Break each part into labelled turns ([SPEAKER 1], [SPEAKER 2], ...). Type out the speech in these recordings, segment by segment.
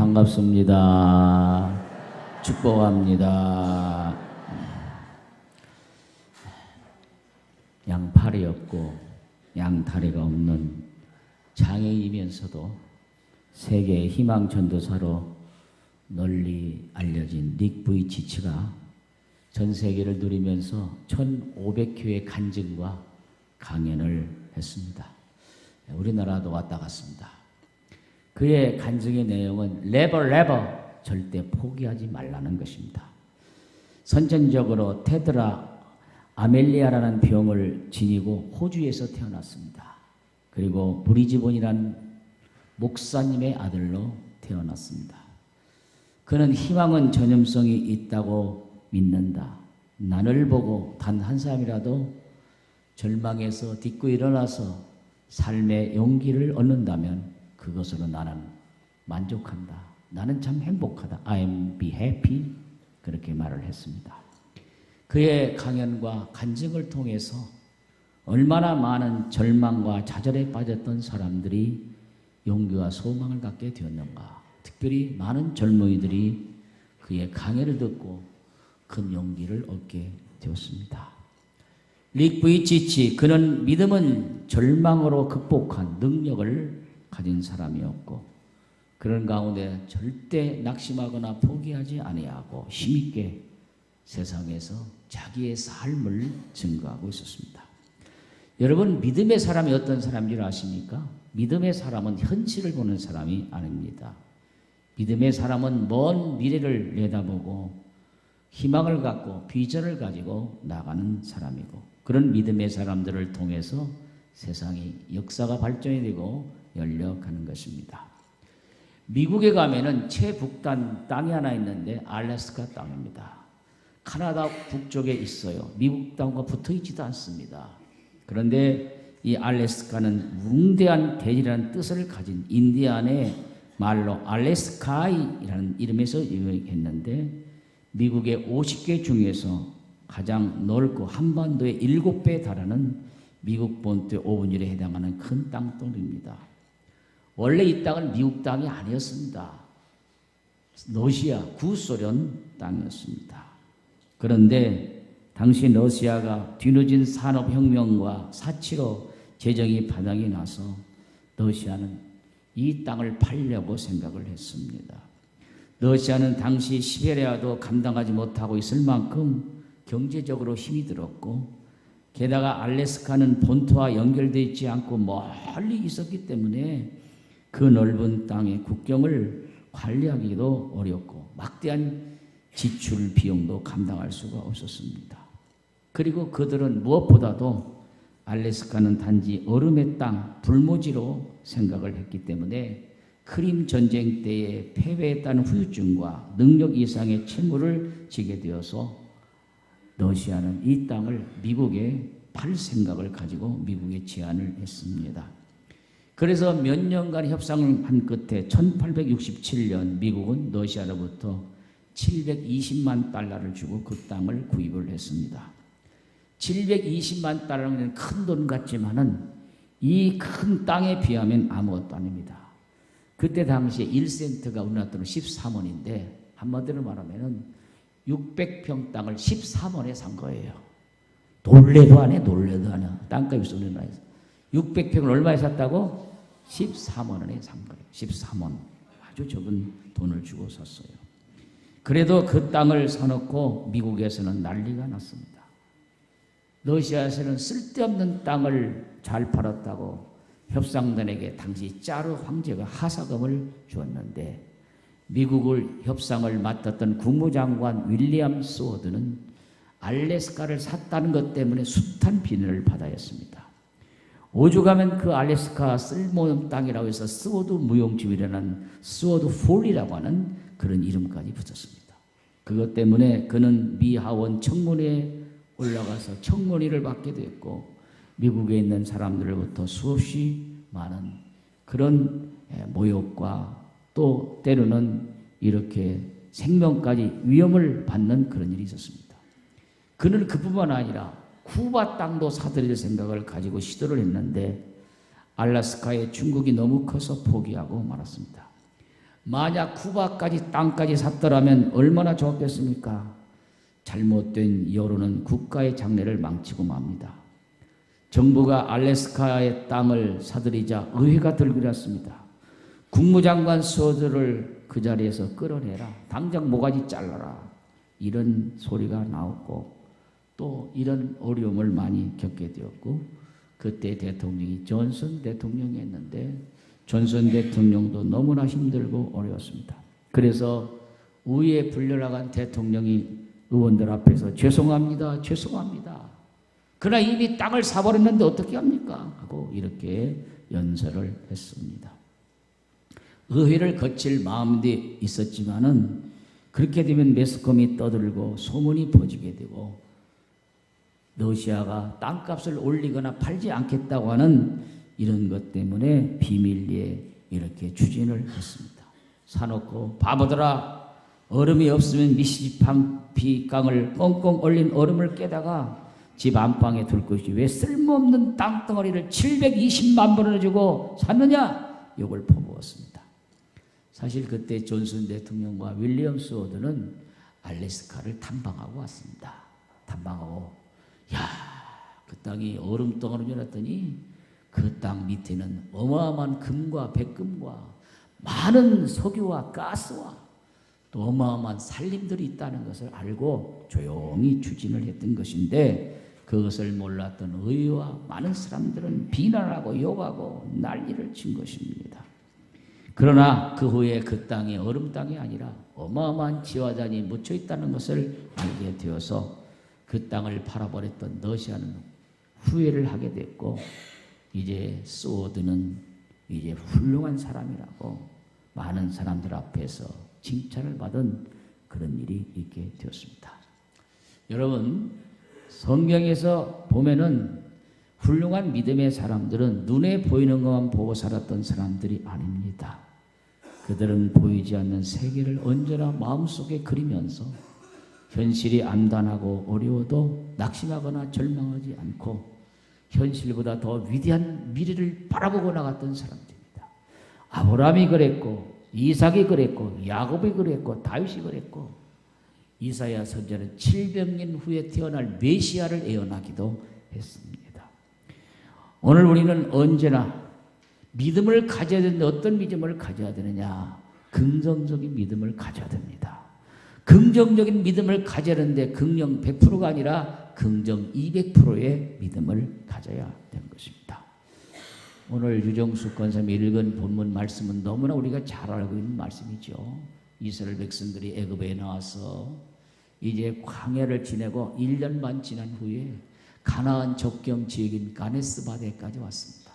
[SPEAKER 1] 반갑습니다. 축복합니다. 양팔이 없고 양다리가 없는 장애이면서도 세계 희망 전도사로 널리 알려진 닉 부이치치가 전 세계를 누리면서 1500교회 간증과 강연을 했습니다. 우리나라도 왔다 갔습니다. 그의 간증의 내용은 never 절대 포기하지 말라는 것입니다. 선천적으로 테드라 아멜리아라는 병을 지니고 호주에서 태어났습니다. 그리고 브리즈번이라는 목사님의 아들로 태어났습니다. 그는 희망은 전염성이 있다고 믿는다. 나를 보고 단 한 사람이라도 절망에서 딛고 일어나서 삶의 용기를 얻는다면 그것으로 나는 만족한다. 나는 참 행복하다. I'm be happy. 그렇게 말을 했습니다. 그의 강연과 간증을 통해서 얼마나 많은 절망과 좌절에 빠졌던 사람들이 용기와 소망을 갖게 되었는가. 특별히 많은 젊은이들이 그의 강연을 듣고 큰 용기를 얻게 되었습니다. 닉 부이치치, 그는 믿음은 절망으로 극복한 능력을 가진 사람이었고 그런 가운데 절대 낙심하거나 포기하지 아니하고 힘있게 세상에서 자기의 삶을 증거하고 있었습니다. 여러분, 믿음의 사람이 어떤 사람인지 아십니까? 믿음의 사람은 현실을 보는 사람이 아닙니다. 믿음의 사람은 먼 미래를 내다보고 희망을 갖고 비전을 가지고 나가는 사람이고 그런 믿음의 사람들을 통해서 세상이 역사가 발전이 되고 열려가는 것입니다. 미국에 가면은 최북단 땅이 하나 있는데 알래스카 땅입니다. 카나다 북쪽에 있어요. 미국 땅과 붙어 있지도 않습니다. 그런데 이 알래스카는 웅대한 대지라는 뜻을 가진 인디안의 말로 알래스카이라는 이름에서 유명했는데 미국의 50개 중에서 가장 넓고 한반도의 7배에 달하는 미국 본토의 5분의 1에 해당하는 큰 땅덩어리입니다. 원래 이 땅은 미국 땅이 아니었습니다. 러시아, 구소련 땅이었습니다. 그런데 당시 러시아가 뒤늦은 산업혁명과 사치로 재정이 바닥이 나서 러시아는 이 땅을 팔려고 생각을 했습니다. 러시아는 당시 시베리아도 감당하지 못하고 있을 만큼 경제적으로 힘이 들었고 게다가 알래스카는 본토와 연결되어 있지 않고 멀리 있었기 때문에 그 넓은 땅의 국경을 관리하기도 어렵고 막대한 지출 비용도 감당할 수가 없었습니다. 그리고 그들은 무엇보다도 알래스카는 단지 얼음의 땅, 불모지로 생각을 했기 때문에 크림 전쟁 때에 패배했다는 후유증과 능력 이상의 채무를 지게 되어서 러시아는 이 땅을 미국에 팔 생각을 가지고 미국에 제안을 했습니다. 그래서 몇 년간 협상을 한 끝에 1867년 미국은 러시아로부터 720만 달러를 주고 그 땅을 구입을 했습니다. 720만 달러는 큰 돈 같지만은 이 큰 땅에 비하면 아무것도 아닙니다. 그때 당시에 1센트가 우리나라 돈으로 13원인데 한마디로 말하면은 600평 땅을 13원에 산 거예요. 놀래도 안 해, 놀래도 안 해. 땅값이 있어, 우리나라에서. 600평을 얼마에 샀다고? 13원 원에 산 거예요. 13원. 아주 적은 돈을 주고 샀어요. 그래도 그 땅을 사놓고 미국에서는 난리가 났습니다. 러시아에서는 쓸데없는 땅을 잘 팔았다고 협상단에게 당시 짜르 황제가 하사금을 주었는데 미국을 협상을 맡았던 국무장관 윌리엄 스워드는 알래스카를 샀다는 것 때문에 숱한 비난을 받아야 했습니다. 오죽하면 그 알래스카 쓸모없는 땅이라고 해서 스워드 무용지물이라는 스워드 폴이라고 하는 그런 이름까지 붙였습니다. 그것 때문에 그는 미 하원 청문회에 올라가서 청문회를 받게 됐고 미국에 있는 사람들로부터 수없이 많은 그런 모욕과 또 때로는 이렇게 생명까지 위험을 받는 그런 일이 있었습니다. 그는 그뿐만 아니라 쿠바 땅도 사들일 생각을 가지고 시도를 했는데 알래스카에 중국이 너무 커서 포기하고 말았습니다. 만약 쿠바까지 땅까지 샀더라면 얼마나 좋았겠습니까? 잘못된 여론은 국가의 장래를 망치고 맙니다. 정부가 알래스카의 땅을 사들이자 의회가 들끓었습니다. 국무장관 스워드를 그 자리에서 끌어내라. 당장 모가지 잘라라. 이런 소리가 나왔고 또 이런 어려움을 많이 겪게 되었고 그때 대통령이 존슨 대통령이었는데 존슨 대통령도 너무나 힘들고 어려웠습니다. 그래서 우위에 불려나간 대통령이 의원들 앞에서 죄송합니다. 죄송합니다. 그러나 이미 땅을 사버렸는데 어떻게 합니까? 하고 이렇게 연설을 했습니다. 의회를 거칠 마음도 있었지만은 그렇게 되면 매스컴이 떠들고 소문이 퍼지게 되고 러시아가 땅값을 올리거나 팔지 않겠다고 하는 이런 것 때문에 비밀리에 이렇게 추진을 했습니다. 사놓고 바보들아 얼음이 없으면 미시지피 강을 꽁꽁 얼린 얼음을 깨다가 집 안방에 둘 것이 왜 쓸모없는 땅덩어리를 720만 불을 주고 샀느냐? 욕을 퍼부었습니다. 사실 그때 존슨 대통령과 윌리엄 스워드는 알래스카를 탐방하고 왔습니다. 탐방하고 그 땅이 얼음덩어리인 줄 알았더니 그 땅 밑에는 어마어마한 금과 백금과 많은 석유와 가스와 또 어마어마한 산림들이 있다는 것을 알고 조용히 추진을 했던 것인데 그것을 몰랐던 의회와 많은 사람들은 비난하고 욕하고 난리를 친 것입니다. 그러나 그 후에 그 땅이 얼음 땅이 아니라 어마어마한 지화단이 묻혀 있다는 것을 알게 되어서 그 땅을 팔아버렸던 러시아는 후회를 하게 됐고 이제 스워드는 이제 훌륭한 사람이라고 많은 사람들 앞에서 칭찬을 받은 그런 일이 있게 되었습니다. 여러분 성경에서 보면은 훌륭한 믿음의 사람들은 눈에 보이는 것만 보고 살았던 사람들이 아닙니다. 그들은 보이지 않는 세계를 언제나 마음속에 그리면서 현실이 암담하고 어려워도 낙심하거나 절망하지 않고 현실보다 더 위대한 미래를 바라보고 나갔던 사람들입니다. 아브라함이 그랬고 이삭이 그랬고 야곱이 그랬고 다윗이 그랬고 이사야 선지자는 700년 후에 태어날 메시아를 예언하기도 했습니다. 오늘 우리는 언제나 믿음을 가져야 되는데 어떤 믿음을 가져야 되느냐? 긍정적인 믿음을 가져야 됩니다. 긍정적인 믿음을 가져야 하는데 긍정 100%가 아니라 긍정 200%의 믿음을 가져야 되는 것입니다. 오늘 유정수 권사님이 읽은 본문 말씀은 너무나 우리가 잘 알고 있는 말씀이죠. 이스라엘 백성들이 애굽에 나와서 이제 광야를 지내고 1년 반 지난 후에 가나안 접경 지역인 가네스 바데까지 왔습니다.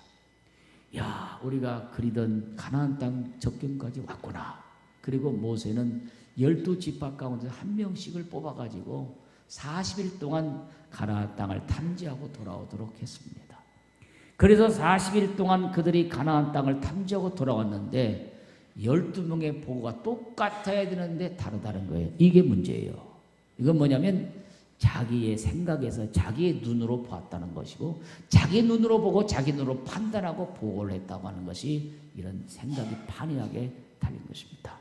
[SPEAKER 1] 야, 우리가 그리던 가나안 땅 접경까지 왔구나. 그리고 모세는 12지파 가운데 한 명씩을 뽑아가지고 40일 동안 가나안 땅을 탐지하고 돌아오도록 했습니다. 그래서 40일 동안 그들이 가나안 땅을 탐지하고 돌아왔는데 12명의 보고가 똑같아야 되는데 다르다는 거예요. 이게 문제예요. 이건 뭐냐면 자기의 생각에서 자기의 눈으로 보았다는 것이고 자기 눈으로 보고 자기 눈으로 판단하고 보고를 했다고 하는 것이 이런 생각이 판이하게 달린 것입니다.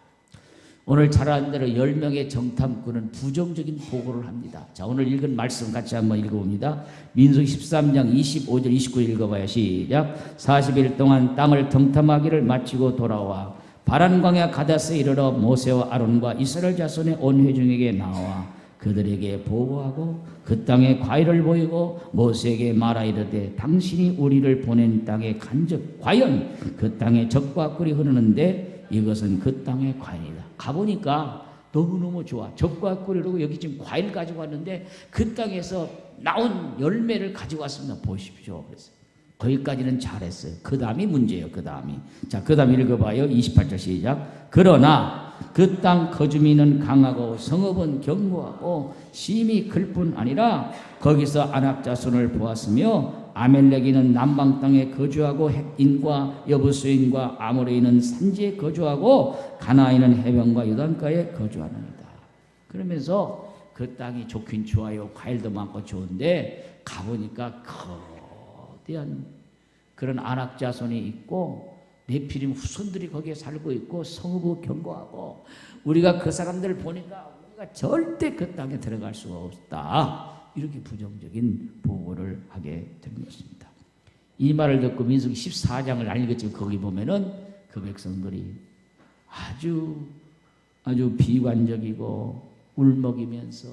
[SPEAKER 1] 오늘 잘 아는 대로 10명의 정탐꾼은 부정적인 보고를 합니다. 자, 오늘 읽은 말씀 같이 한번 읽어봅니다. 민수기 13장 25절 29절 읽어봐요. 시작. 40일 동안 땅을 정탐하기를 마치고 돌아와 바란 광야 가데스에 이르러 모세와 아론과 이스라엘 자손의 온 회중에게 나와 그들에게 보고하고 그 땅에 과일을 보이고 모세에게 말하 이르되 당신이 우리를 보낸 땅에 간접 과연 그 땅에 적과 꿀이 흐르는데 이것은 그 땅의 과일이다. 가보니까 너무너무 좋아. 적과 꿀이라고 여기 지금 과일 가지고 왔는데 그 땅에서 나온 열매를 가지고 왔습니다. 보십시오. 그래서 거기까지는 잘했어요. 그 다음이 문제예요. 그 다음이. 자, 그 다음 읽어봐요. 28절 시작. 그러나 그 땅 거주민은 강하고 성읍은 견고하고 심히 클 뿐 아니라 거기서 아낙 자손을 보았으며 아멜렉인은 남방 땅에 거주하고 헷인과 여부스인과 아모레인은 산지에 거주하고 가나안인은 해변과 요단가에 거주하느니라. 그러면서 그 땅이 좋긴 좋아요. 과일도 많고 좋은데 가보니까 거대한 그런 아낙 자손이 있고 네피림 후손들이 거기에 살고 있고 성읍을 경고하고 우리가 그 사람들을 보니까 우리가 절대 그 땅에 들어갈 수가 없다. 이렇게 부정적인 보고를 하게 된 것입니다. 이 말을 듣고 민수기 14장을 읽었지만 거기 보면은 그 백성들이 아주 비관적이고 울먹이면서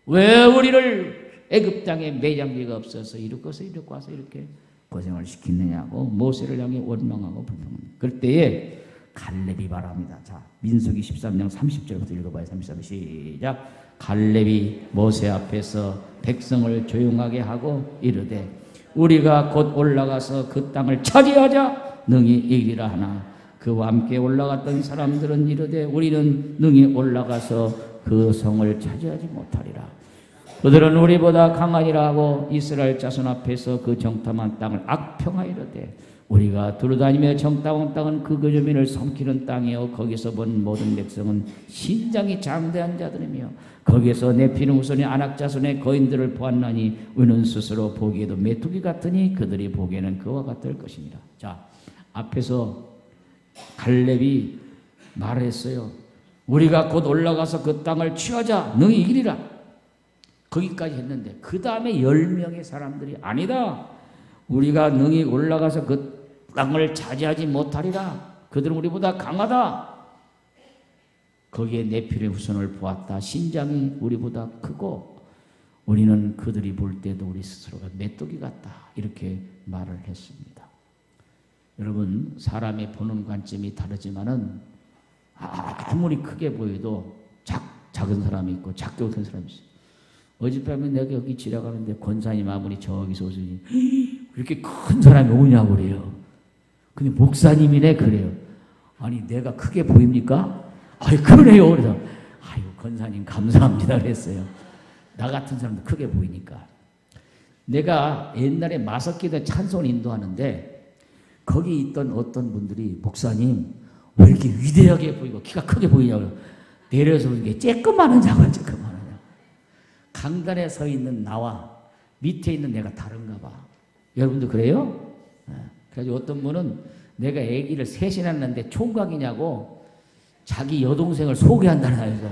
[SPEAKER 1] 왜 우리를 애굽 땅에 매장지가 없어서 이렇게 와서 이렇게 고생을 시키느냐고 모세를 향해 원망하고 불평합니다. 그럴 때에 갈렙이 말합니다. 자, 민수기 13장 30절부터 읽어봐요. 33절 시작. 갈렙이 모세 앞에서 백성을 조용하게 하고 이르되 우리가 곧 올라가서 그 땅을 차지하자 능히 이기리라 하나 그와 함께 올라갔던 사람들은 이르되 우리는 능히 올라가서 그 성을 차지하지 못하리라. 그들은 우리보다 강하니라 하고 이스라엘 자손 앞에서 그 정탐한 땅을 악평하이르되 우리가 두루다니며 정탐한 땅은 그 거주민을 삼키는 땅이요 거기서 본 모든 백성은 신장이 장대한 자들이며 거기서 네피림 후손의 아낙 자손의 거인들을 보았나니 우리는 스스로 보기에도 메뚜기 같으니 그들이 보기에는 그와 같을 것이니라. 자, 앞에서 갈렙이 말했어요. 우리가 곧 올라가서 그 땅을 취하자 능히 이기리라. 거기까지 했는데 그 다음에 10명의 사람들이 아니다. 우리가 능히 올라가서 그 땅을 차지하지 못하리라. 그들은 우리보다 강하다. 거기에 네피림 후손을 보았다. 신장이 우리보다 크고 우리는 그들이 볼 때도 우리 스스로가 메뚜기 같다. 이렇게 말을 했습니다. 여러분, 사람의 보는 관점이 다르지만은 아무리 크게 보여도 작은 사람이 있고 작게 큰 사람이 있어요. 어젯밤에 내가 여기 지나가는데 권사님 아무리 저기서 오시니 이렇게 큰 사람이 오냐고 그래요. 근데 목사님이네 그래요. 아니 내가 크게 보입니까? 아이 그래요. 그래서 아유 권사님 감사합니다 그랬어요. 나 같은 사람도 크게 보이니까. 내가 옛날에 마석기도 찬송 인도하는데 거기 있던 어떤 분들이 목사님 왜 이렇게 위대하게 보이고 키가 크게 보이냐고 내려서 이게 쬐끄만한 자고 쬐끄만한 강단에 서 있는 나와 밑에 있는 내가 다른가 봐. 여러분도 그래요? 그래서 어떤 분은 내가 아기를 셋이나 낳는데 총각이냐고 자기 여동생을 소개한다는 해서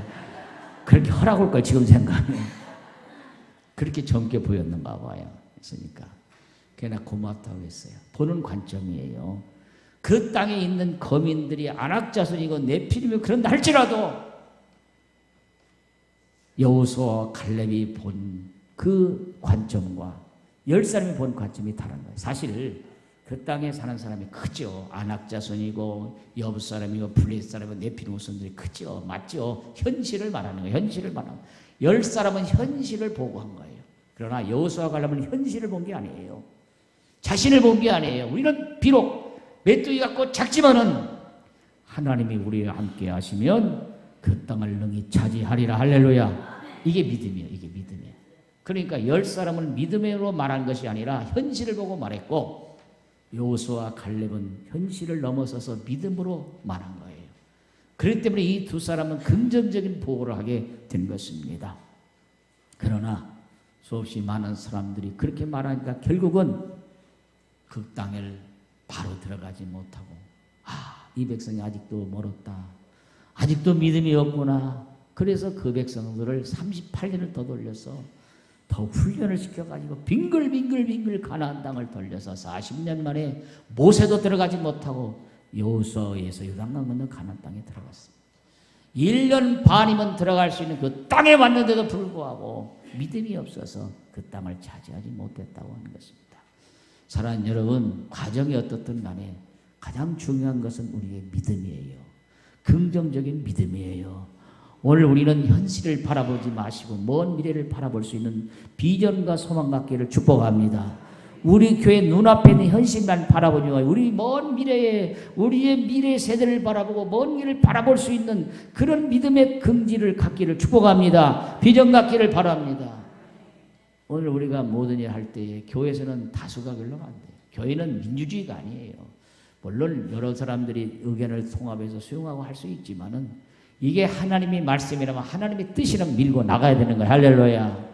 [SPEAKER 1] 그렇게 허락할 걸 지금 생각해. 그렇게 젊게 보였는가 봐요. 그러니까 그냥 고맙다고 했어요. 보는 관점이에요. 그 땅에 있는 거민들이 안악자손이고 네피림이고 그런다 할지라도 여호수아와 갈렙이 본 그 관점과 10사람이 본 관점이 다른 거예요. 사실 그 땅에 사는 사람이 크죠. 안악자손이고 여부 사람이고 블레셋 사람이고 네피림 후손들이 크죠. 맞죠. 현실을 말하는 거예요. 현실을 말하는 거예요. 10사람은 현실을 보고 한 거예요. 그러나 여호수아와 갈렙은 현실을 본 게 아니에요. 자신을 본 게 아니에요. 우리는 비록 메뚜기 같고 작지만은 하나님이 우리와 함께 하시면 그 땅을 능히 차지하리라. 할렐루야. 이게 믿음이에요. 이게 믿음이에요. 그러니까 10사람은 믿음으로 말한 것이 아니라 현실을 보고 말했고 여호수아와 갈렙은 현실을 넘어서서 믿음으로 말한 거예요. 그렇기 때문에 이 두 사람은 긍정적인 보고를 하게 된 것입니다. 그러나 수없이 많은 사람들이 그렇게 말하니까 결국은 그 땅을 바로 들어가지 못하고 이 백성이 아직도 멀었다. 아직도 믿음이 없구나. 그래서 그 백성들을 38년을 더 돌려서 더 훈련을 시켜가지고 빙글빙글 가나안 땅을 돌려서 40년 만에 모세도 들어가지 못하고 여호수아에서 요단강 건너 가나안 땅에 들어갔습니다. 1년 반이면 들어갈 수 있는 그 땅에 왔는데도 불구하고 믿음이 없어서 그 땅을 차지하지 못했다고 하는 것입니다. 사랑하는 여러분, 과정이 어떻든 간에 가장 중요한 것은 우리의 믿음이에요. 긍정적인 믿음이에요. 오늘 우리는 현실을 바라보지 마시고 먼 미래를 바라볼 수 있는 비전과 소망 갖기를 축복합니다. 우리 교회 눈앞에 있는 현실만 바라보지 말고 우리 먼 미래에 우리의 미래 세대를 바라보고 먼 길을 바라볼 수 있는 그런 믿음의 긍지를 갖기를 축복합니다. 비전 갖기를 바랍니다. 오늘 우리가 모든 일 할 때에 교회에서는 다수가 결론 안 돼요. 교회는 민주주의가 아니에요. 물론 여러 사람들이 의견을 통합해서 수용하고 할 수 있지만은 이게 하나님의 말씀이라면 하나님의 뜻이라면 밀고 나가야 되는 거예요. 할렐루야.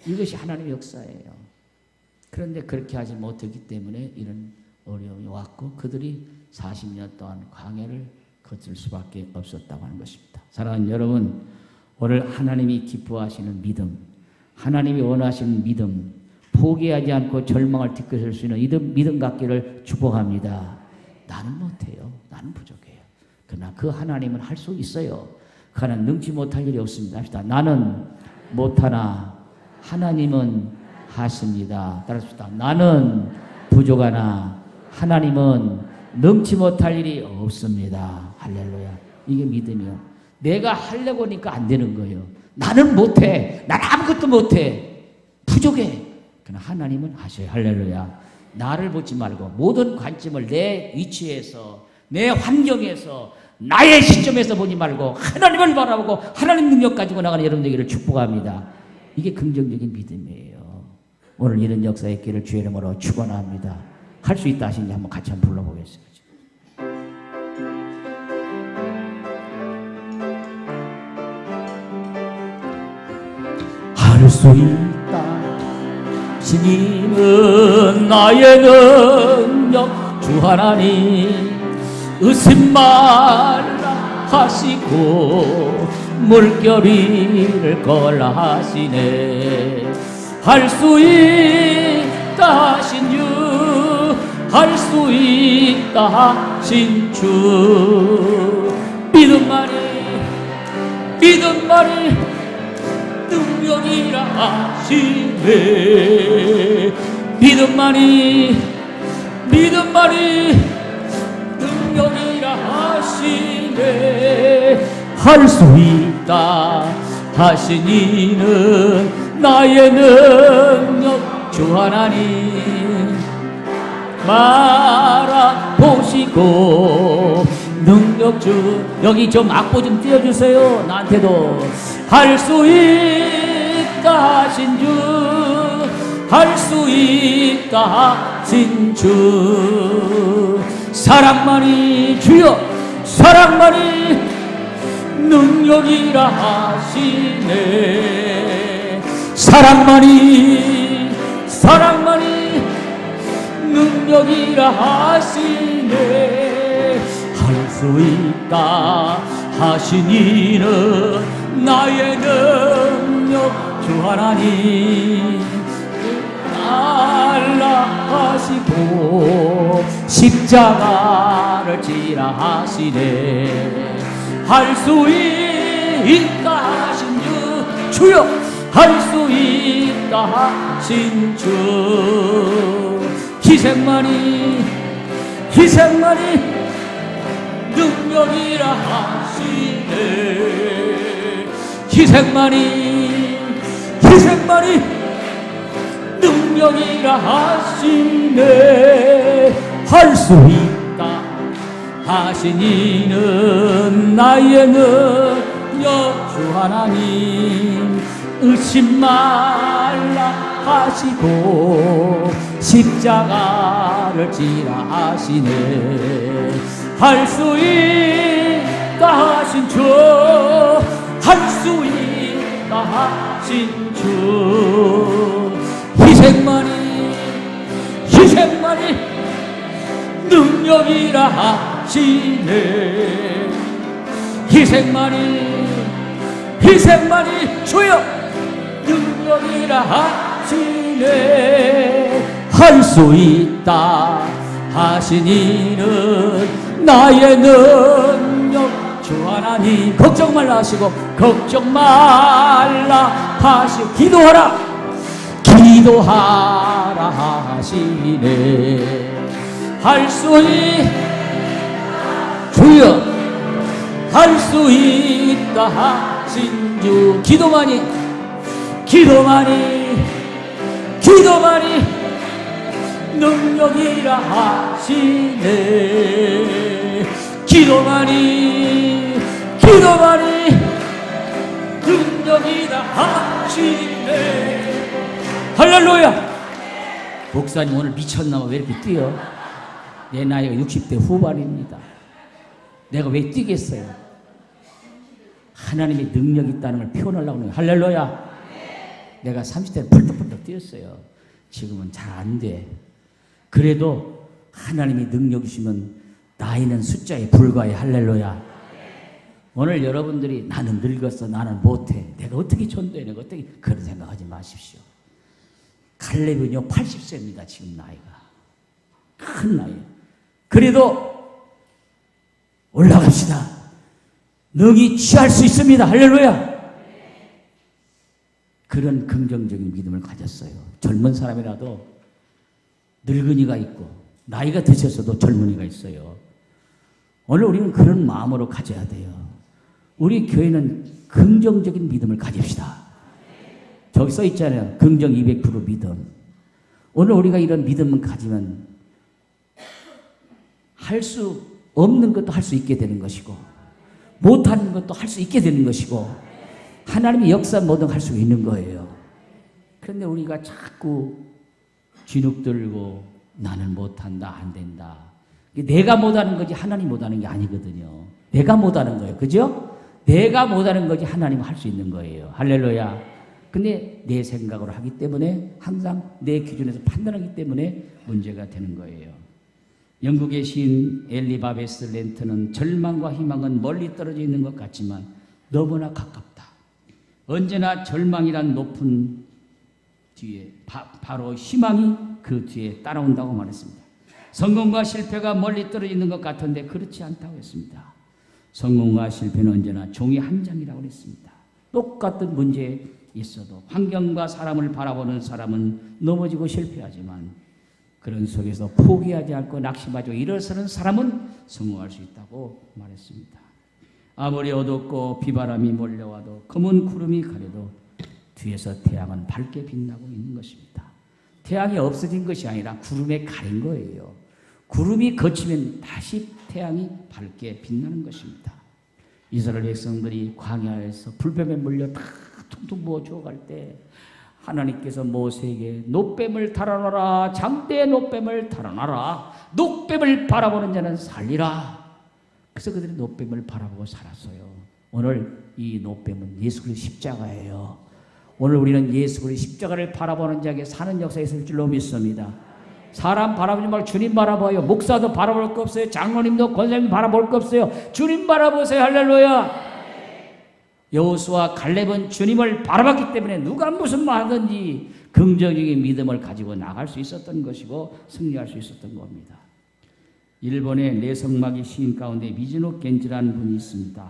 [SPEAKER 1] 이것이 하나님의 역사예요. 그런데 그렇게 하지 못했기 때문에 이런 어려움이 왔고 그들이 40년 동안 광야를 거칠 수밖에 없었다고 하는 것입니다. 사랑하는 여러분, 오늘 하나님이 기뻐하시는 믿음, 하나님이 원하시는 믿음, 포기하지 않고 절망을 딛고설 수 있는 믿음 갖기를 축복합니다. 나는 못해요. 나는 부족해요. 그러나 그 하나님은 할 수 있어요. 그 하나님 능치 못할 일이 없습니다. 합시다. 나는 못하나 하나님은 하십니다. 따라합시다. 나는 부족하나 하나님은 능치 못할 일이 없습니다. 할렐루야. 이게 믿음이요. 내가 하려고 하니까 안 되는 거예요. 나는 못해. 난 아무것도 못해. 부족해. 그러나 하나님은 하셔요. 할렐루야. 나를 보지 말고 모든 관점을 내 위치에서, 내 환경에서, 나의 시점에서 보지 말고 하나님을 바라보고 하나님 능력 가지고 나가는 여러분 되기를 축복합니다. 이게 긍정적인 믿음이에요. 오늘 이런 역사의 있기를 주의 이름으로 축원합니다. 할 수 있다 하시니 한번 같이 한번 불러보겠습니다. 할 수 있다 신이는 나의 능력 주 하나님 의심 말라 하시고 물결이를 걸라 하시네. 할 수 있다 하신 주, 할 수 있다 하신 주, 믿음만이 능력이라 하시네. 믿음만이 능력이라 하시네. 할 수 있다 하신 이는 나의 능력 주 하나님 말아보시고 능력 주. 여기 좀 악보 좀 띄워주세요. 나한테도. 할 수 있다 하신 주, 할 수 있다 하신 주, 사랑만이 주여 사랑만이 능력이라 하시네. 사랑만이 능력이라 하시네. 할 수 있다 하신 이는 나의 능력 주 하나님 알라 하시고 십자가를 지라 하시네. 할 수 있다 하신 주, 주여 할 수 있다 하신 주, 희생만이 능력이라 하시네. 희생만이 능력이라 하시네. 할 수 있다 하신 이는 나의 능력 주 하나님 의심 말라 하시고 십자가를 지라 하시네. 할 수 있다 하신 주, 할 수 있다 하신 주, 희생만이 능력이라 하시네. 희생만이 주여 능력이라 하시네. 할 수 있다 하신 이는 나의 능력 주 하나님 걱정 말라 하시고 걱정 말라 하시고 기도하라 하시네. 할 수 주여 할 수 있다 하신 주, 기도만이 능력이라 하시네. 기도만이 능력이라 하시네. 할렐루야. 목사님 오늘 미쳤나 봐. 왜 이렇게 뛰어? 내 나이가 60대 후반입니다. 내가 왜 뛰겠어요? 하나님의 능력이 있다는 걸 표현하려고 하는 거예요. 할렐루야. 내가 30대는 펄떡펄떡 뛰었어요. 지금은 잘 안 돼. 그래도 하나님이 능력 주시면 나이는 숫자에 불과해. 할렐루야. 오늘 여러분들이 나는 늙었어, 나는 못해, 내가 어떻게 전도해, 내가 어떻게, 그런 생각하지 마십시오. 갈렙은요 80세입니다. 지금 나이가 큰 나이에요. 그래도 올라갑시다. 능히 취할 수 있습니다. 할렐루야. 그런 긍정적인 믿음을 가졌어요. 젊은 사람이라도 늙은이가 있고 나이가 드셨어도 젊은이가 있어요. 오늘 우리는 그런 마음으로 가져야 돼요. 우리 교회는 긍정적인 믿음을 가집시다. 저기 써 있잖아요. 긍정 200% 믿음. 오늘 우리가 이런 믿음을 가지면 할 수 없는 것도 할 수 있게 되는 것이고 못하는 것도 할 수 있게 되는 것이고 하나님의 역사 뭐든 할 수 있는 거예요. 그런데 우리가 자꾸 쥐눅들고 나는 못한다, 안 된다. 내가 못하는 거지 하나님 못하는 게 아니거든요. 내가 못하는 거예요. 그죠? 내가 못하는 거지 하나님은 할 수 있는 거예요. 할렐루야. 근데 내 생각으로 하기 때문에 항상 내 기준에서 판단하기 때문에 문제가 되는 거예요. 영국의 시인 엘리바베스 렌트는 절망과 희망은 멀리 떨어져 있는 것 같지만 너무나 가깝다. 언제나 절망이란 높은 뒤에 바로 희망이 그 뒤에 따라온다고 말했습니다. 성공과 실패가 멀리 떨어져 있는 것 같은데 그렇지 않다고 했습니다. 성공과 실패는 언제나 종이 한 장이라고 했습니다. 똑같은 문제에 있어도 환경과 사람을 바라보는 사람은 넘어지고 실패하지만 그런 속에서 포기하지 않고 낙심하지 일어서는 사람은 성공할 수 있다고 말했습니다. 아무리 어둡고 비바람이 몰려와도 검은 구름이 가려도 뒤에서 태양은 밝게 빛나고 있는 것입니다. 태양이 없어진 것이 아니라 구름에 가린 거예요. 구름이 거치면 다시 태양이 밝게 빛나는 것입니다. 이스라엘 백성들이 광야에서 불뱀에 물려 다 퉁퉁 부어 죽어갈 때 하나님께서 모세에게 노뱀을 달아놔라, 장대의 노뱀을 달아놔라, 노뱀을 바라보는 자는 살리라. 그래서 그들이 노뱀을 바라보고 살았어요. 오늘 이 노뱀은 예수 그리스도 십자가예요. 오늘 우리는 예수 그리스도 십자가를 바라보는 자에게 사는 역사가 있을 줄로 믿습니다. 사람 바라보지 말고 주님 바라봐요. 목사도 바라볼 거 없어요. 장로님도 권사님 바라볼 거 없어요. 주님 바라보세요. 할렐루야. 여호수아 갈렙은 주님을 바라봤기 때문에 누가 무슨 말 하든지 긍정적인 믿음을 가지고 나갈 수 있었던 것이고 승리할 수 있었던 겁니다. 일본의 내성마기 시인 가운데 미즈노 겐지라는 분이 있습니다.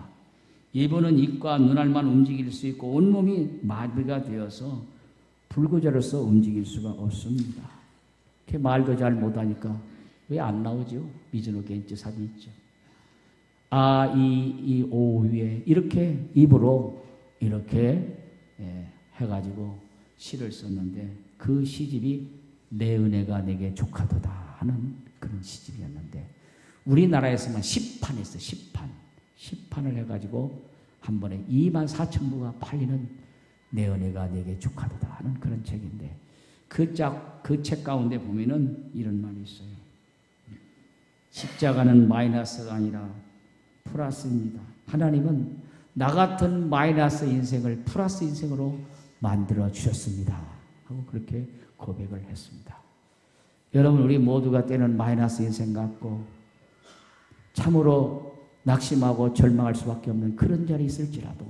[SPEAKER 1] 이분은 입과 눈알만 움직일 수 있고 온몸이 마비가 되어서 불구자로서 움직일 수가 없습니다. 말도 잘 못하니까 왜 안 나오죠? 미즈노 겐지 사진 있죠. 아, 이, 오 위에 이렇게 입으로 이렇게 해가지고 시를 썼는데 그 시집이 내 은혜가 내게 족하도다 하는 그런 시집이었는데 우리나라에서만 10판 했어요. 10판을 해가지고 한 번에 24,000부가 팔리는 내 은혜가 내게 족하도다 하는 그런 책인데 그 책 가운데 보면은 이런 말이 있어요. 십자가는 마이너스가 아니라 플러스입니다. 하나님은 나 같은 마이너스 인생을 플러스 인생으로 만들어 주셨습니다. 하고 그렇게 고백을 했습니다. 여러분 우리 모두가 때는 마이너스 인생 같고 참으로 낙심하고 절망할 수밖에 없는 그런 자리에 있을지라도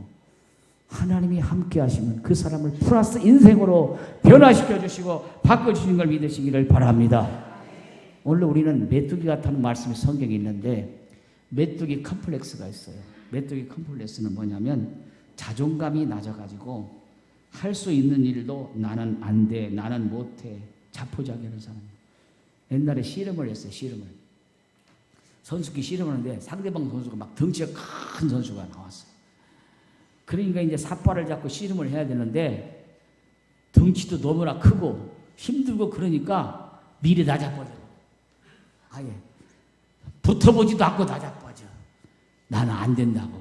[SPEAKER 1] 하나님이 함께 하시면 그 사람을 플러스 인생으로 변화시켜 주시고 바꿔주시는 걸 믿으시기를 바랍니다. 오늘 우리는 메뚜기 같다는 말씀이 성경에 있는데 메뚜기 컴플렉스가 있어요. 메뚜기 컴플렉스는 뭐냐면 자존감이 낮아가지고 할 수 있는 일도 나는 안 돼, 나는 못해 자포자기하는 사람이에요. 옛날에 씨름을 했어요. 씨름을. 선수끼리 씨름을 하는데 상대방 선수가 막 덩치가 큰 선수가 나왔어요. 그러니까 이제 삿발을 잡고 씨름을 해야 되는데 덩치도 너무나 크고 힘들고 그러니까 미리 낮아버려요. 아예 붙어보지도 않고 낮아버려. 나는 안 된다고.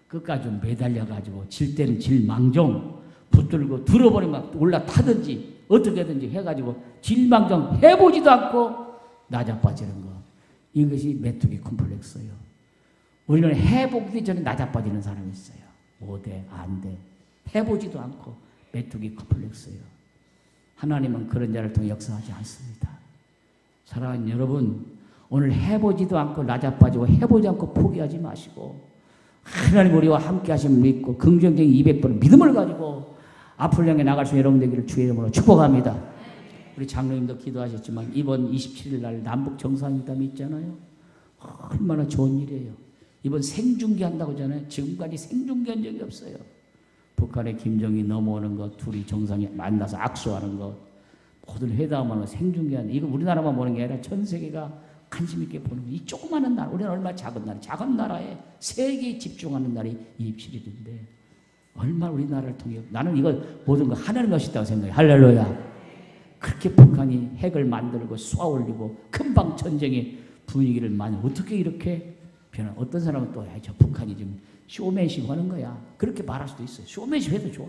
[SPEAKER 1] 끝까지 좀 매달려가지고 질 때는 질망정 붙들고 들어버리면 올라타든지 어떻게든지 해가지고 질망정 해보지도 않고 낮아빠지는 거. 이것이 메뚜기 콤플렉스예요. 우리는 해보기 전에 낮아빠지는 사람이 있어요. 못해, 안 돼. 해보지도 않고 메뚜기 콤플렉스예요. 하나님은 그런 자를 통해 역사하지 않습니다. 사랑하는 여러분, 오늘 해보지도 않고 낮아빠지고 해보지 않고 포기하지 마시고 하나님 우리와 함께 하심을 믿고 긍정적인 200번 믿음을 가지고 앞을 향해 나갈 수 있는 여러분 되기를 주의 이름으로 축복합니다. 우리 장로님도 기도하셨지만 이번 27일 날 남북 정상회담이 있잖아요. 얼마나 좋은 일이에요. 이번 생중계한다고 하잖아요. 지금까지 생중계한 적이 없어요. 북한의 김정이 넘어오는 것, 둘이 정상에 만나서 악수하는 것, 모든 회담하는 생중계하는, 이거 우리나라만 보는 게 아니라 전 세계가 관심 있게 보는 거. 이 조그마한 나라, 우리는 얼마나 작은 나라, 작은 나라에 세계에 집중하는 날이 27일인데 얼마나 우리나라를 통해, 나는 이거 모든 거 하나님 것이다고 생각해. 할렐루야. 그렇게 북한이 핵을 만들고 쏘아올리고 금방 전쟁의 분위기를 만들고 어떻게 이렇게 변화? 어떤 사람은 또 저 북한이 지금 쇼맨십 하는 거야. 그렇게 말할 수도 있어요. 쇼맨십 해도 좋아.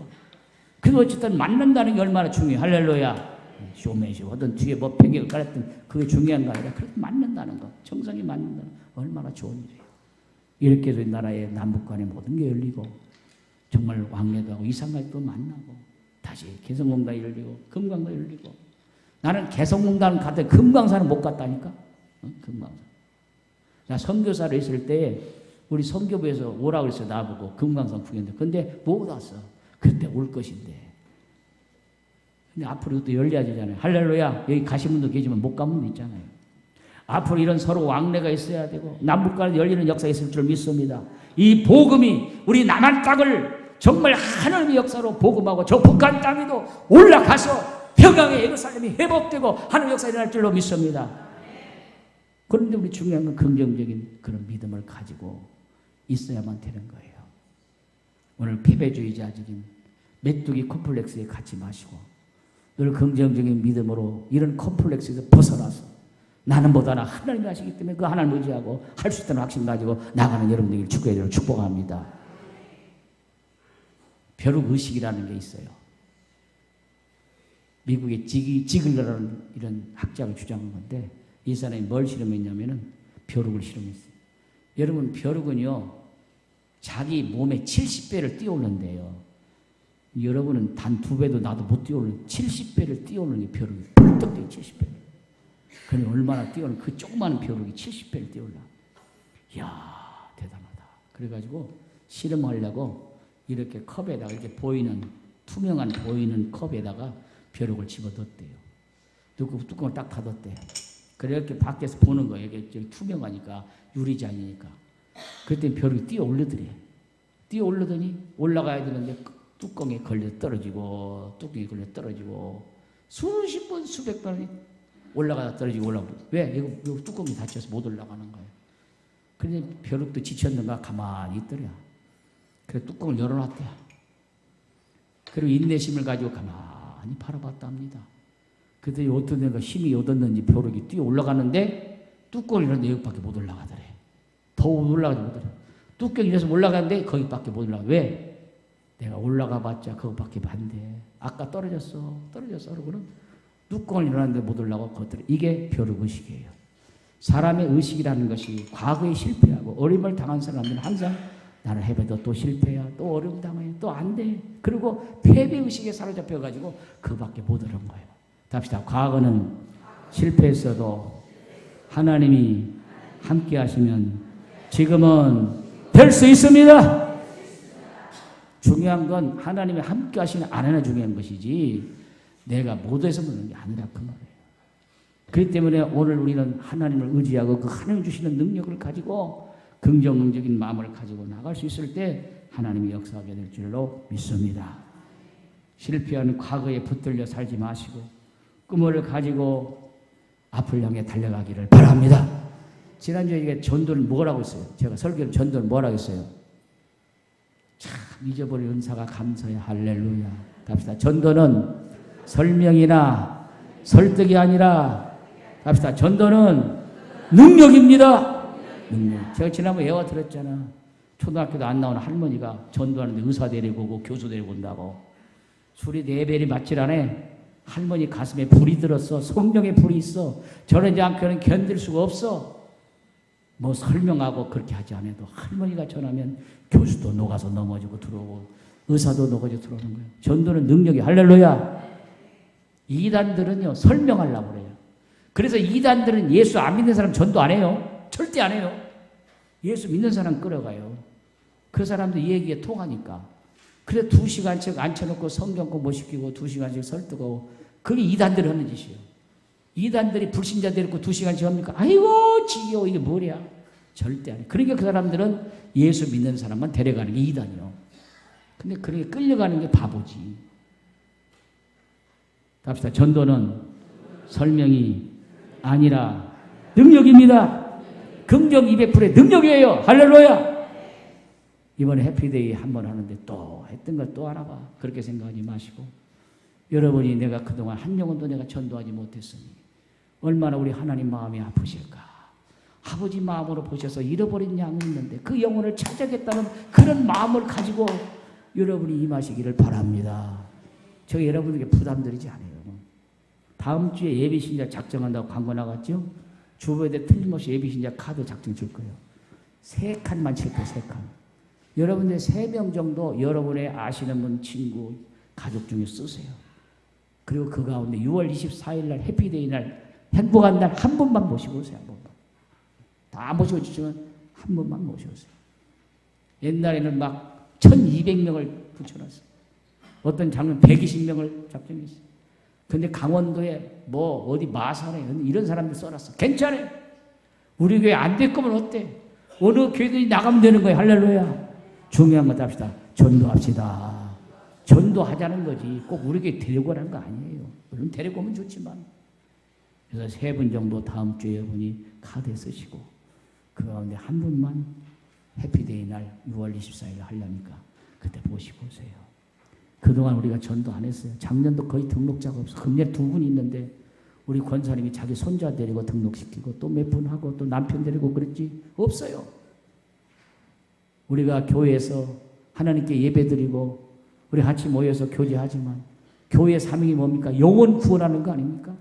[SPEAKER 1] 그래도 어쨌든 만난다는 게 얼마나 중요해. 할렐루야. 쇼맨십 하든 뒤에 뭐 팽개를 깔았든 그게 중요한 거 아니라 그렇게 만난다는 거. 정상이 만난다는 거. 얼마나 좋은 일이에요. 이렇게 해서 나라의 남북 간의 모든 게 열리고 정말 왕래도 하고 이상하게 만나고 다시 개성공단이 열리고 금강도 열리고. 나는 개성공단 갔더니 금강산은 못 갔다니까. 금강산. 나 선교사로 있을 때 우리 선교부에서 오라고 그랬어요. 나보고 금강산 구경대. 근데 못 왔어. 그때 올 것인데. 근데 앞으로 또 열려야 되잖아요. 할렐루야. 여기 가신 분도 계시면 못 가면 있잖아요. 앞으로 이런 서로 왕래가 있어야 되고 남북 간에 열리는 역사가 있을 줄 믿습니다. 이 복음이 우리 남한 땅을 정말 하나님의 역사로 복음하고 저 북한 땅에도 올라가서 평강의 예루살렘이 회복되고 하나님의 역사가 일어날 줄로 믿습니다. 그런데 우리 중요한 건 긍정적인 그런 믿음을 가지고 있어야만 되는 거예요. 오늘 패배주의자적인 메뚜기 콤플렉스에 갇지 마시고 늘 긍정적인 믿음으로 이런 콤플렉스에서 벗어나서 나는 못하나 하나님이 하시기 때문에 그 하나님을 의지하고 할 수 있다는 확신 가지고 나가는 여러분들에게 축복해드리고 축복합니다. 벼룩의식이라는 게 있어요. 미국의 지글러라는 이런 학자가 주장한 건데 이 사람이 뭘 실험했냐면은 벼룩을 실험했어요. 여러분 벼룩은요 자기 몸의 70배를 뛰어오른대요. 여러분은 단 2배도 나도 못 뛰어오르는 70배를 뛰어오르는 게 벼룩이 펄떡 뛰어 70배. 그럼 얼마나 뛰어오는 그 조그마한 벼룩이 70배를 뛰어올라. 이야 대단하다. 그래가지고 실험하려고 이렇게 컵에다가 이렇게 보이는 투명한 보이는 컵에다가 벼룩을 집어넣었대요. 뚜껑을 딱 닫았대요. 그렇게 밖에서 보는 거예요. 이게 투명하니까 유리잔이니까. 그때 벼룩이 뛰어 올르더래. 뛰어 올르더니 올라가야 되는데 뚜껑에 걸려 떨어지고 뚜껑에 걸려 떨어지고 수십 번 수백 번이 올라가다 떨어지고 올라오고. 왜? 이거 뚜껑이 닫혀서 못 올라가는 거예요. 그런데 벼룩도 지쳤는가 가만히 있더래. 그래서 뚜껑을 열어놨대요. 그리고 인내심을 가지고 가만히 바라봤답니다. 그랬더니 어떤 애가 힘이 얻었는지 벼룩이 뛰어 올라가는데 뚜껑을 열었는데 여기밖에 못 올라가더래. 더 올라가지 못하래. 뚜껑이 이래서 올라가는데 거기밖에 못 올라가. 왜? 내가 올라가 봤자 그거밖에 안 돼. 아까 떨어졌어. 그러고는 뚜껑을 열었는데 못 올라가고 걷더래. 이게 벼룩의식이에요. 사람의 의식이라는 것이 과거에 실패하고 어려움을 당한 사람들은 항상 나는 해봐도 또 실패야. 또 어려움 당해. 또 안 돼. 그리고 패배의식에 사로잡혀가지고 그거밖에 못 오른 거예요. 답시다. 과거는 실패했어도 하나님이 함께 하시면 지금은 될 수 있습니다. 중요한 건 하나님이 함께 하시면 안 하나 중요한 것이지 내가 못해서 그러는 게 아니라 그 말이에요. 그렇기 때문에 오늘 우리는 하나님을 의지하고 그 하나님 주시는 능력을 가지고 긍정적인 마음을 가지고 나갈 수 있을 때 하나님이 역사하게 될 줄로 믿습니다. 실패하는 과거에 붙들려 살지 마시고 꿈을 가지고 앞을 향해 달려가기를 바랍니다. 지난주에 이게 전도를 뭐라고 했어요? 제가 설교를 전도를 뭐라고 했어요? 참 잊어버린 은사가 감사해. 할렐루야. 갑시다. 전도는 설명이나 설득이 아니라 갑시다. 전도는 능력입니다. 능력. 제가 지난번에 예화 들었잖아. 초등학교도 안 나오는 할머니가 전도하는데 의사 데리고 오고 교수 데리고 온다고. 술이 4배를 맞질 않아. 할머니 가슴에 불이 들었어. 성령의 불이 있어. 저러지 않고는 견딜 수가 없어. 뭐 설명하고 그렇게 하지 않아도 할머니가 전하면 교수도 녹아서 넘어지고 들어오고 의사도 녹아져 들어오는 거예요. 전도는 능력이. 할렐루야. 이단들은요 설명하려고 그래요. 그래서 이단들은 예수 안 믿는 사람 전도 안 해요. 절대 안 해요. 예수 믿는 사람 끌어가요. 그 사람도 얘기에 통하니까. 그래서 2시간씩 앉혀놓고 성경 공부 시키고 2시간씩 설득하고 그게 이단들이 하는 짓이에요. 이단들이 불신자 데리고 2시간씩 합니까? 아이고 지겨워 이게 뭐냐. 절대 안 해. 그러니까 그 사람들은 예수 믿는 사람만 데려가는 게 이단이요. 근데 그렇게 끌려가는 게 바보지. 갑시다. 전도는 설명이 아니라 능력입니다. 긍정 200%의 능력이에요. 할렐루야. 이번에 해피데이 한번 하는데 또 했던 걸 또 하나 봐. 그렇게 생각하지 마시고 여러분이 내가 그동안 한 영혼도 내가 전도하지 못했으니 얼마나 우리 하나님 마음이 아프실까. 아버지 마음으로 보셔서 잃어버린 양이 있는데 그 영혼을 찾아겠다는 그런 마음을 가지고 여러분이 임하시기를 바랍니다. 제가 여러분에게 부담드리지 않아요. 다음 주에 예비신자 작정한다고 광고 나갔죠? 주부에대 틀림없이 예비신자 카드 작정 줄 거예요. 3칸만 칠 거예요. 3칸. 여러분들 3명 정도 여러분의 아시는 분, 친구, 가족 중에 쓰세요. 그리고 그 가운데 6월 24일 날 해피데이 날 행복한 날 한 분만 모시고 오세요. 한 분만. 다 모시고 주시면 한 분만 모셔오세요. 옛날에는 막 1200명을 붙여놨어요. 어떤 장면 120명을 작정했어요. 근데 강원도에 뭐 어디 마산에 이런 사람들 써놨어. 괜찮아요. 우리 교회 안 될 거면 어때? 어느 교회들이 나가면 되는 거예요. 할렐루야. 중요한 거 합시다. 전도합시다. 전도하자는 거지. 꼭 우리 교회 데리고 가는 거 아니에요. 물론 데리고 오면 좋지만. 그래서 3분 정도 다음 주에 여러분이 카드에 쓰시고 그 가운데 한 분만 해피데이 날 6월 24일 하려니까 그때 보시고 오세요. 그동안 우리가 전도 안 했어요. 작년도 거의 등록자가 없어. 금년 2분 있는데 우리 권사님이 자기 손자 데리고 등록시키고 또 몇 분 하고 또 남편 데리고 그랬지. 없어요. 우리가 교회에서 하나님께 예배드리고 우리 같이 모여서 교제하지만 교회의 사명이 뭡니까? 영혼 구원하는 거 아닙니까?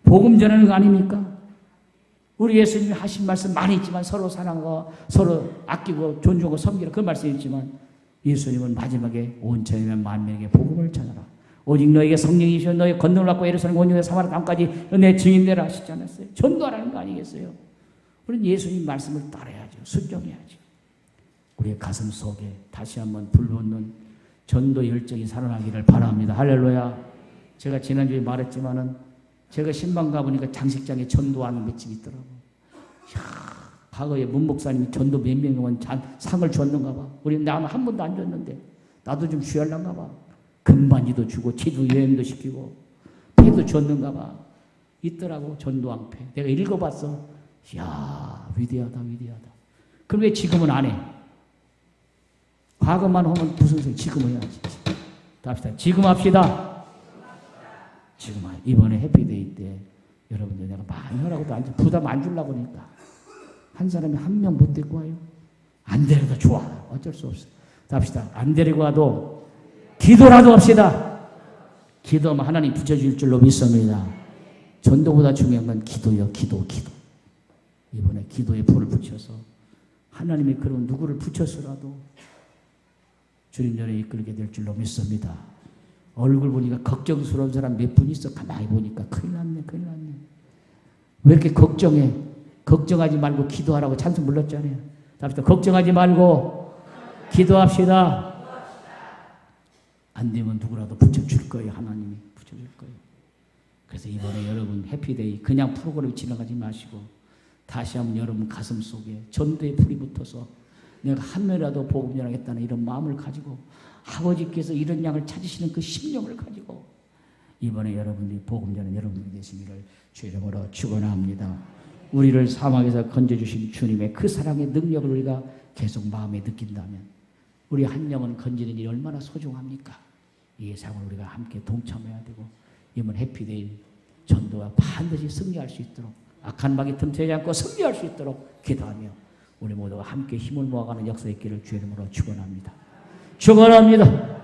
[SPEAKER 1] 복음 전하는 거 아닙니까? 우리 예수님이 하신 말씀 많이 있지만 서로 사랑하고 서로 아끼고 존중하고 섬기라 그 말씀이 있지만 예수님은 마지막에 온 천하의 만민에게 복음을 전하라. 오직 너에게 성령이시여 너의 권능을 받고 예루살렘 온 유대 사마리아 땅까지 내 증인되라 하시지 않았어요? 전도하라는 거 아니겠어요? 우리는 예수님 말씀을 따라야죠. 순종해야죠. 우리의 가슴 속에 다시 한번 불붙는 전도 열정이 살아나기를 바랍니다. 할렐루야. 제가 지난주에 말했지만은 제가 신방 가보니까 장식장에 전도하는 몇 집 있더라고요. 과거에 문 목사님이 전도 몇 명이 온 상을 줬는가 봐. 우리 나는 한 번도 안 줬는데 나도 좀 쉬었는가 봐. 금반지도 주고 지도 여행도 시키고 패도 줬는가 봐. 있더라고 전도왕패. 내가 읽어봤어. 이야 위대하다 위대하다. 그럼 왜 지금은 안 해? 과거만 하면 무슨 소리? 지금 해야지. 합시다. 지금 합시다. 지금 이번에 해피데이 때 여러분들 내가 많이 하라고도 부담 안 주려고 하니까 한 사람이 한 명 못 데리고 와요. 안 데려도 좋아. 어쩔 수 없어. 합시다. 안 데리고 와도 기도라도 합시다. 기도하면 하나님 붙여줄 줄로 믿습니다. 전도보다 중요한 건 기도요. 기도. 이번에 기도에 불을 붙여서 하나님이 그런 누구를 붙여서라도 주님 전에 이끌게 될 줄로 믿습니다. 얼굴 보니까 걱정스러운 사람 몇 분 있어. 가만히 보니까 큰일 났네. 왜 이렇게 걱정해? 걱정하지 말고 기도하라고 찬송 불렀잖아요. 답시다. 걱정하지 말고 기도합시다. 안 되면 누구라도 붙여줄 거예요. 하나님이 붙여줄 거예요. 그래서 이번에 여러분 해피데이 그냥 프로그램 지나가지 마시고 다시 한번 여러분 가슴 속에 전도의 불이 붙어서 내가 한 명이라도 복음 전하겠다는 이런 마음을 가지고 아버지께서 이런 양을 찾으시는 그 심령을 가지고 이번에 여러분들이 복음 전하는 여러분들이 되시기를 주의 이름으로 축원합니다. 우리를 사망에서 건져주신 주님의 그 사랑의 능력을 우리가 계속 마음에 느낀다면 우리 한 영혼 건지는 일이 얼마나 소중합니까? 이 예상을 우리가 함께 동참해야 되고 이번 해피데이 전도가 반드시 승리할 수 있도록 악한 막이 틈새지 않고 승리할 수 있도록 기도하며 우리 모두가 함께 힘을 모아가는 역사 있기를 주의 이름으로 축원합니다. 축원합니다.